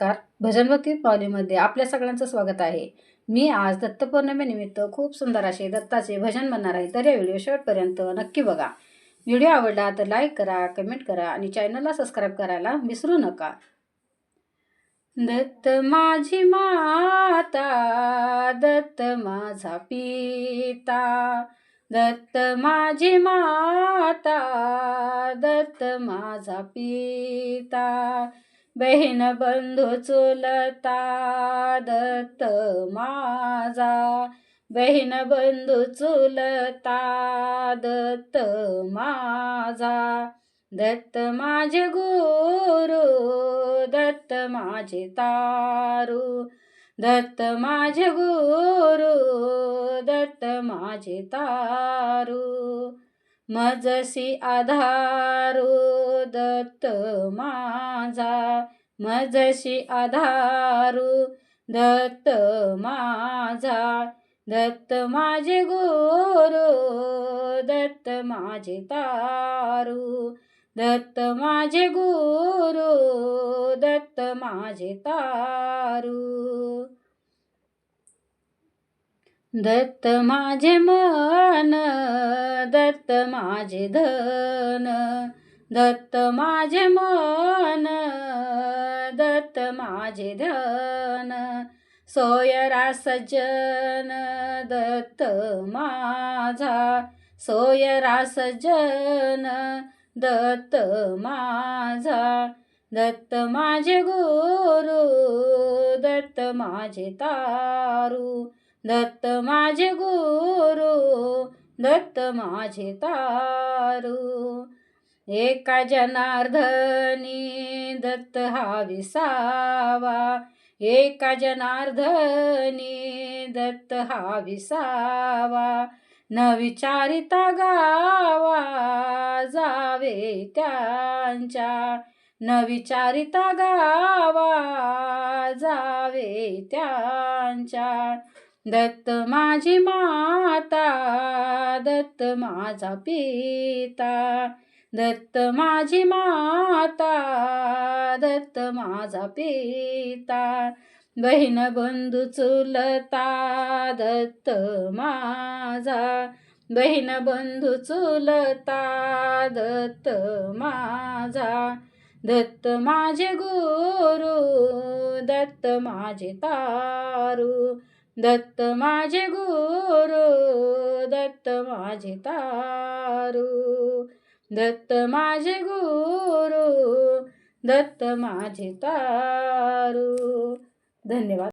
नमस्कार. भजन भक्ती माऊलीमध्ये आपल्या सगळ्यांचं स्वागत आहे. मी आज दत्तपौर्णिमेनिमित्त खूप सुंदर असे दत्ताचे भजन म्हणणार आहे. तर या व्हिडिओ शेवटपर्यंत नक्की बघा. व्हिडिओ आवडला तर लाईक करा, कमेंट करा आणि चॅनलला सबस्क्राईब करायला विसरू नका. दत्त माझी माता, दत्त माझा पिता, दत्त माझी माता, दत्त माझा पिता, बहीण बंधू चुलता, दत्त माझा, बहीण बंधू चुलता, दत्त माझा, दत्त माझे गुरु, दत्त माझे तारू, दत्त माझे गुरु, दत्त माझे तारू, मजसी आधारू, दत्त माझा, मजसी आधारू, दत्त माझा, दत्त माझे गुरु, दत्त माझे तारू, दत्त माझे गुरु, दत्त माझे तारू, दत्त माझे मन, दत्त माझे धन, दत्त माझे मन, दत्त माझे धन, सोयरा सज्जन, दत्त माझा, सोयरा सज्जन, दत्त माझा, दत्त माझे गुरु, दत्त माझे तारू, दत्त माझे गुरु, दत्त माझे तारू, एका जनार्दनी दत्त हा विसावा, एका जनार्दनी दत्त हा विसावा, न विचारिता गावा जावे त्यांच्या, न विचारिता गावा जावे त्यांच्या, दत्त माझी माता, दत्त माझा पिता, दत्त माझी माता, दत्त माझा पिता, बहीण बंधू चुलता, दत्त माझा, बहीण बंधू चुलता, दत्त माझा, दत्त माझे गुरु, दत्त माझे तारू, दत्त माझे गुरु, दत्त माझे तारू, दत्त माझे गुरु, दत्त माझे तारू. धन्यवाद.